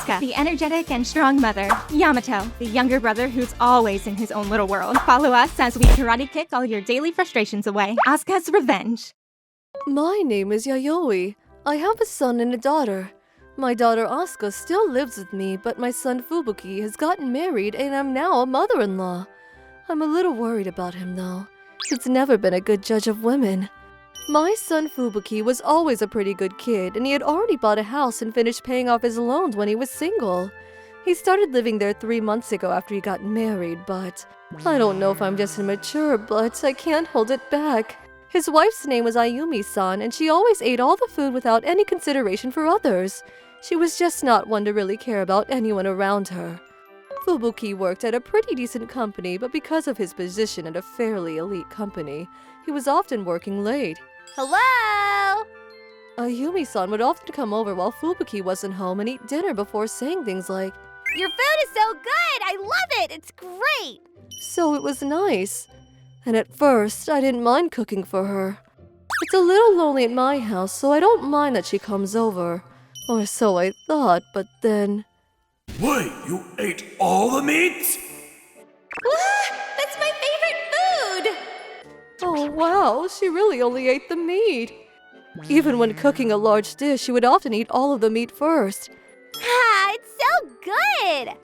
Aska, the energetic and strong mother. Yamato, the younger brother who's always in his own little world. Follow us as we karate kick all your daily frustrations away. Asuka's Revenge. My name is Yayoi. I have a son and a daughter. My daughter Aska still lives with me, but my son Fubuki has gotten married and I'm now a mother-in-law. I'm a little worried about him though. He's never been a good judge of women. My son Fubuki was always a pretty good kid, and he had already bought a house and finished paying off his loans when he was single. He started living there 3 months ago after he got married, but I don't know if I'm just immature, but I can't hold it back. His wife's name was Ayumi-san, and she always ate all the food without any consideration for others. She was just not one to really care about anyone around her. Fubuki worked at a pretty decent company, but because of his position at a fairly elite company, he was often working late. Hello? Ayumi-san would often come over while Fubuki wasn't home and eat dinner before saying things like, Your food is so good! I love it! It's great! so it was nice. And at first, I didn't mind cooking for her. It's a little lonely at my house, so I don't mind that she comes over. Or so I thought, but then... Wait, you ate all the meat? What? That's my favorite food! Oh wow, she really only ate the meat. Even when cooking a large dish, she would often eat all of the meat first. Ah, it's so good!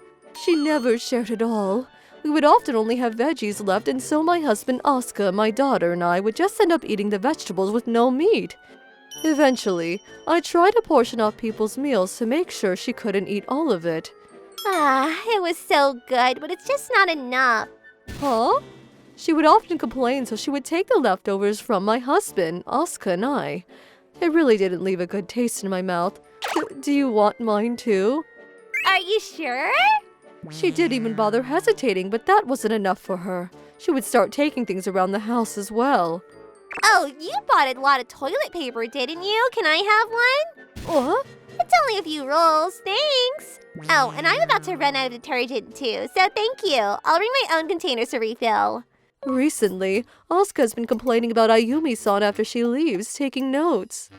She never shared it all. We would often only have veggies left, and so my husband Aska, my daughter, and I would just end up eating the vegetables with no meat. Eventually, I tried to portion off people's meals to make sure she couldn't eat all of it. Ah, it was so good, but it's just not enough. Huh? She would often complain, so she would take the leftovers from my husband, Aska, and I. It really didn't leave a good taste in my mouth. Do you want mine too? Are you sure? She didn't even bother hesitating, but that wasn't enough for her. She would start taking things around the house as well. Oh, you bought a lot of toilet paper, didn't you? Can I have one? What? It's only a few rolls, thanks. Oh, and I'm about to run out of detergent too, so thank you. I'll bring my own containers to refill. Recently, Asuka has been complaining about Ayumi-san after she leaves, taking notes.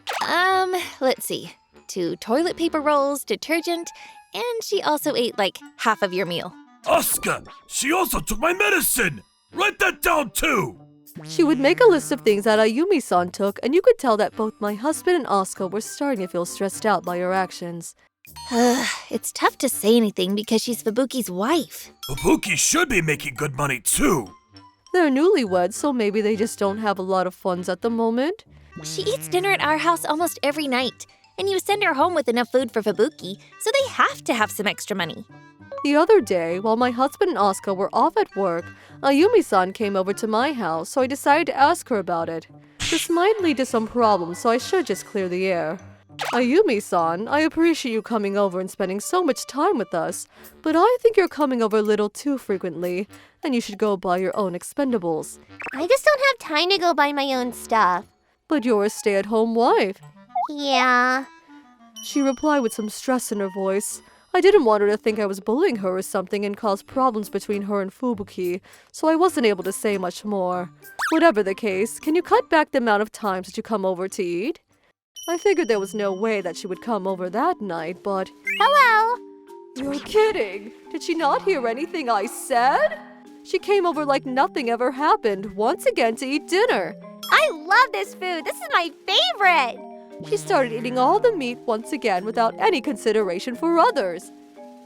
Let's see. 2 toilet paper rolls, detergent, and she also ate like half of your meal. Aska, she also took my medicine! Write that down too! She would make a list of things that Ayumi-san took, and you could tell that both my husband and Asuka were starting to feel stressed out by her actions. It's tough to say anything because she's Fubuki's wife. Fubuki should be making good money too! They're newlyweds, so maybe they just don't have a lot of funds at the moment. She eats dinner at our house almost every night, and you send her home with enough food for Fubuki, so they have to have some extra money. The other day, while my husband and Asuka were off at work, Ayumi-san came over to my house, so I decided to ask her about it. This might lead to some problems, so I should just clear the air. Ayumi-san, I appreciate you coming over and spending so much time with us, but I think you're coming over a little too frequently, and you should go buy your own expendables. I just don't have time to go buy my own stuff. But you're a stay-at-home wife. Yeah. She replied with some stress in her voice. I didn't want her to think I was bullying her or something and cause problems between her and Fubuki, so I wasn't able to say much more. Whatever the case, can you cut back the amount of times that you come over to eat? I figured there was no way that she would come over that night, but... Hello? You're kidding! Did she not hear anything I said? She came over like nothing ever happened, once again to eat dinner. I love this food. This is my favorite. She started eating all the meat once again without any consideration for others.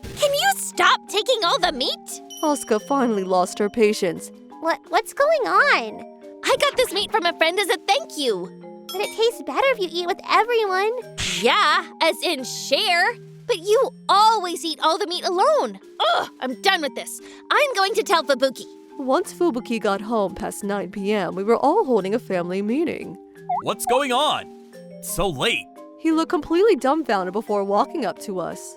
Can you stop taking all the meat? Asuka finally lost her patience. What's going on? I got this meat from a friend as a thank you. But it tastes better if you eat with everyone. Yeah, as in share. But you always eat all the meat alone. Ugh, I'm done with this. I'm going to tell Fubuki. Once Fubuki got home past 9 p.m., we were all holding a family meeting. What's going on? It's so late. He looked completely dumbfounded before walking up to us.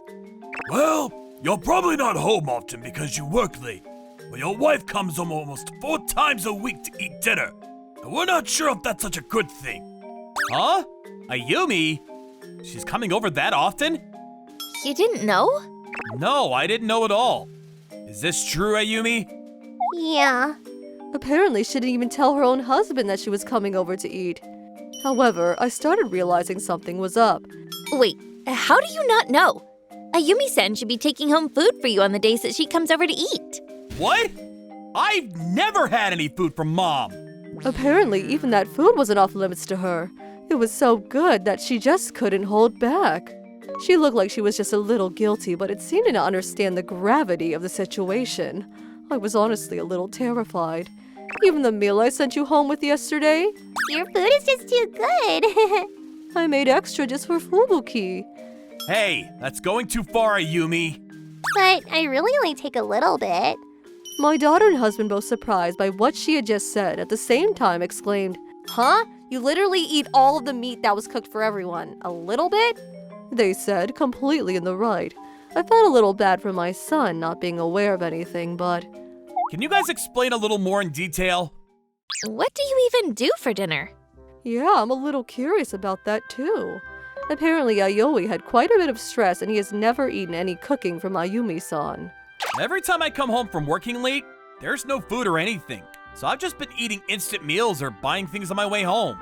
Well, you're probably not home often because you work late. But your wife comes home almost 4 times a week to eat dinner. And we're not sure if that's such a good thing. Huh? Ayumi? She's coming over that often? You didn't know? No, I didn't know at all. Is this true, Ayumi? Yeah. Apparently, she didn't even tell her own husband that she was coming over to eat. However, I started realizing something was up. Wait, how do you not know? Ayumi-san should be taking home food for you on the days that she comes over to eat. What? I've never had any food from Mom. Apparently, even that food wasn't off limits to her. It was so good that she just couldn't hold back. She looked like she was just a little guilty, but it seemed to not understand the gravity of the situation. I was honestly a little terrified. Even the meal I sent you home with yesterday, Your food is just too good. I made extra just for Fubuki. Hey, that's going too far, Ayumi. But I really only take a little bit. My daughter and husband, both surprised by what she had just said, at the same time exclaimed, "Huh? You literally eat all of the meat that was cooked for everyone? A little bit?" They said, completely in the right. I felt a little bad for my son not being aware of anything, but Can you guys explain a little more in detail? What do you even do for dinner? yeah, I'm a little curious about that too. Apparently, Ayoi had quite a bit of stress and he has never eaten any cooking from Ayumi-san. Every time I come home from working late, there's no food or anything. So I've just been eating instant meals or buying things on my way home.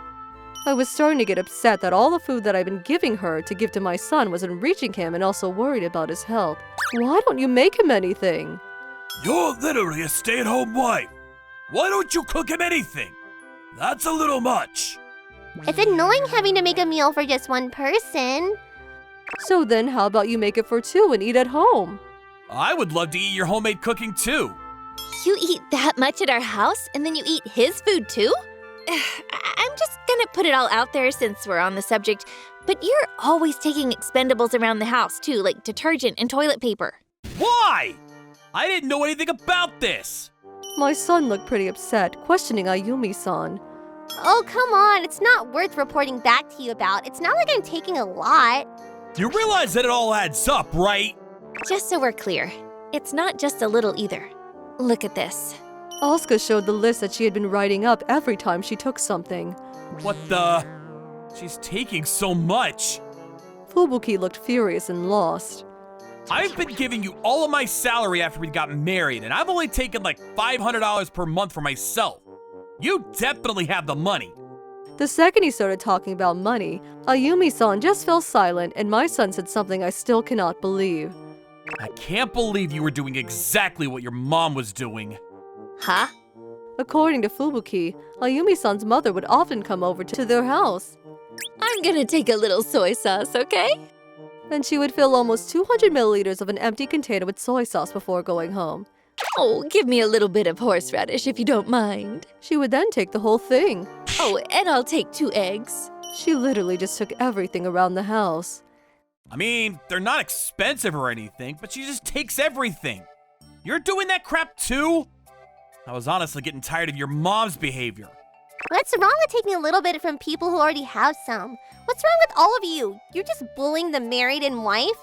I was starting to get upset that all the food that I'd been giving her to give to my son wasn't reaching him and also worried about his health. Why don't you make him anything? You're literally a stay-at-home wife. Why don't you cook him anything? That's a little much. It's annoying having to make a meal for just one person. So then how about you make it for two and eat at home? I would love to eat your homemade cooking too. You eat that much at our house and then you eat his food too? I'm just gonna put it all out there since we're on the subject, but you're always taking expendables around the house too, like detergent and toilet paper. Why? I didn't know anything about this. My son looked pretty upset, questioning Ayumi-san. Oh, come on. It's not worth reporting back to you about. It's not like I'm taking a lot. You realize that it all adds up, right? Just so we're clear, it's not just a little either. Look at this. Asuka showed the list that she had been writing up every time she took something. What the? She's taking so much. Fubuki looked furious and lost. I've been giving you all of my salary after we got married, and I've only taken like $500 per month for myself. You definitely have the money. The second he started talking about money, Ayumi-san just fell silent and my son said something I still cannot believe. I can't believe you were doing exactly what your mom was doing. Huh? According to Fubuki, Ayumi-san's mother would often come over to their house, I'm gonna take a little soy sauce, okay? and she would fill almost 200 milliliters of an empty container with soy sauce before going home. Oh, give me a little bit of horseradish if you don't mind. She would then take the whole thing. Oh, and I'll take 2 eggs. She literally just took everything around the house. I mean, they're not expensive or anything, but she just takes everything. You're doing that crap too? I was honestly getting tired of your mom's behavior. What's wrong with taking a little bit from people who already have some? What's wrong with all of you? You're just bullying the married and wife?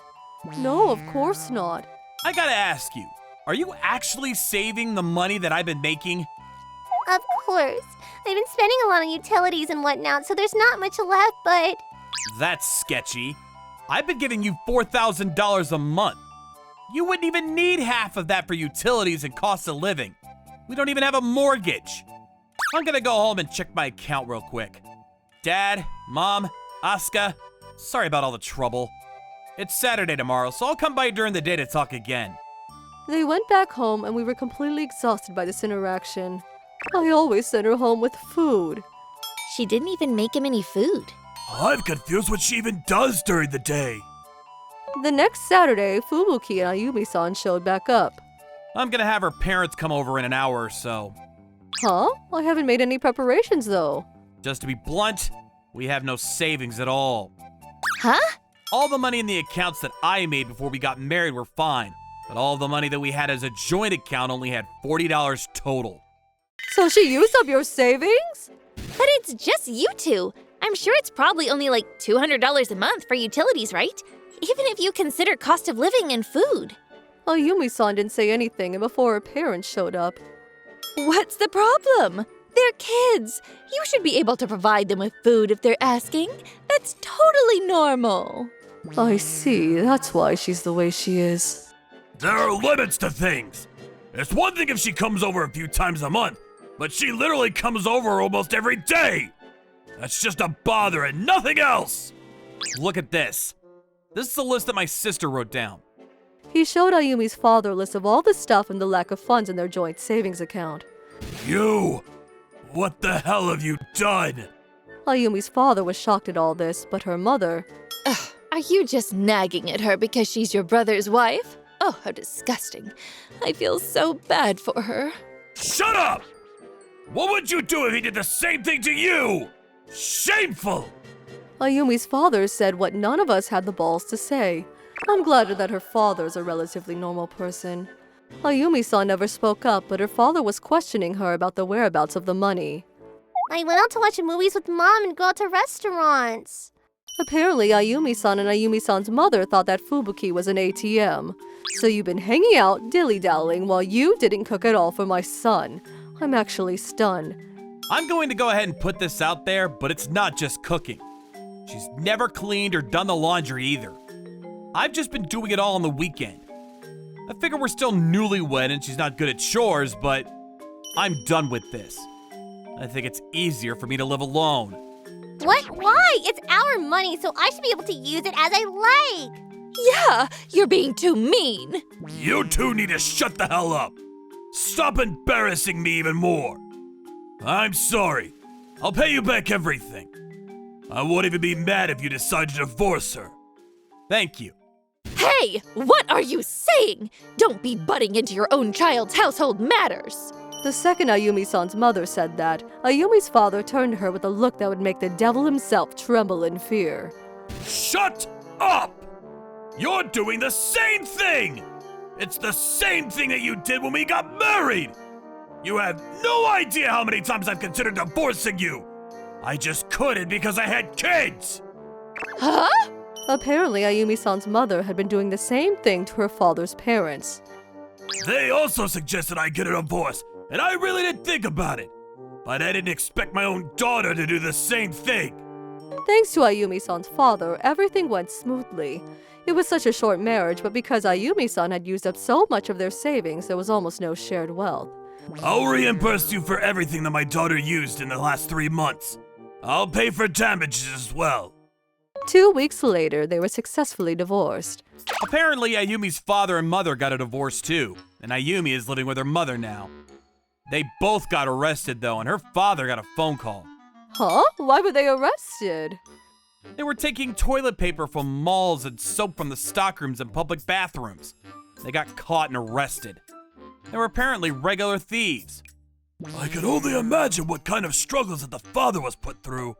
No, of course not. I gotta ask you, are you actually saving the money that I've been making? Of course. I've been spending a lot on utilities and whatnot, so there's not much left, but... That's sketchy. I've been giving you $4,000 a month. You wouldn't even need half of that for utilities and cost of living. We don't even have a mortgage. I'm gonna go home and check my account real quick. Dad, Mom, Aska, sorry about all the trouble. It's Saturday tomorrow, so I'll come by during the day to talk again. They went back home and we were completely exhausted by this interaction. I always sent her home with food. She didn't even make him any food. I'm confused what she even does during the day. The nenext Saturday, Fubuki and Ayumi-san showed back up. I'm gonna have her parents come over in an hour or so. Huh? I haven't made any preparations though. Just to be blunt, we have no savings at all. Huh? All the money in the accounts that I made before we got married were fine, but all the money that we had as a joint account only had $40 total. So she used up your savings? But it's just you two. I'm sure it's probably only like $200 a month for utilities, right? Even if you consider cost of living and food. Ayumi-san didn't say anything and before her parents showed up. What's the problem? They're kids. You should be able to provide them with food if they're asking. That's totally normal. I see, that's why she's the way she is. There are limits to things. It's one thing if she comes over a few times a month, but she literally comes over almost every day. That's just a bother and nothing else. Look at this. This is the list that my sister wrote down. He showed Ayumi's father a list of all the stuff and the lack of funds in their joint savings account. You! What the hell have you done? Ayumi's father was shocked at all this, but her mother... Are you just nagging at her because she's your brother's wife? Oh, how disgusting. I feel so bad for her. Shut up! What would you do if he did the same thing to you? Shameful! Ayumi's father said what none of us had the balls to say. I'm glad that her father's a relatively normal person. Ayumi-san never spoke up, but her father was questioning her about the whereabouts of the money. I went out to watch movies with Mom and go out to restaurants. Apparently, Ayumi-san and Ayumi-san's mother thought that Fubuki was an ATM. So you've been hanging out, dilly-dallying, while you didn't cook at all for my son. I'm actually stunned. I'm going to go ahead and put this out there, but it's not just cooking. She's never cleaned or done the laundry either. I've just been doing it all on the weekend. I figure we're still newlywed and she's not good at chores, but I'm done with this. I think it's easier for me to live alone. What? Why? It's our money, so I should be able to use it as I like. Yeah, you're being too mean. You two need to shut the hell up. Stop embarrassing me even more. I'm sorry. I'll pay you back everything. I won't even be mad if you decide to divorce her. Thank you. Hey, what are you saying? Don't be butting into your own child's household matters. The second Ayumi-san's mother said that, Ayumi's father turned to her with a look that would make the devil himself tremble in fear. Shut up! You're doing the same thing! It's the same thing that you did when we got married! You have no idea how many times I've considered divorcing you! I just couldn't because I had kids! Huh? Apparently, Ayumi-san's mother had been doing the same thing to her father's parents. They also suggested I get a divorce, and I really didn't think about it. But I didn't expect my own daughter to do the same thing. Thanks to Ayumi-san's father, everything went smoothly. It was such a short marriage, but because Ayumi-san had used up so much of their savings, there was almost no shared wealth. I'll reimburse you for everything that my daughter used in the last 3 months. I'll pay for damages as well. 2 weeks later, they were successfully divorced. Apparently, Ayumi's father and mother got a divorce too, and Ayumi is living with her mother now. They both got arrested though, and her father got a phone call. Huh? Why were they arrested? They were taking toilet paper from malls and soap from the stockrooms and public bathrooms. They got caught and arrested. They were apparently regular thieves. I can only imagine what kind of struggles that the father was put through.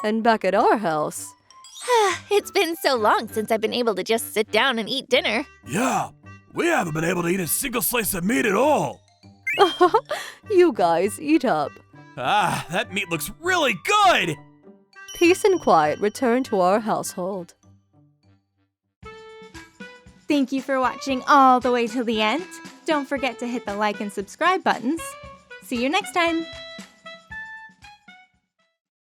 And back at our house... It's been so long since I've been able to just sit down and eat dinner. Yeah, we haven't been able to eat a single slice of meat at all. You guys, eat up. Ah, that meat looks really good! Peace and quiet returned to our household. Thank you for watching all the way till the end. Don't forget to hit the like and subscribe buttons. See you next time!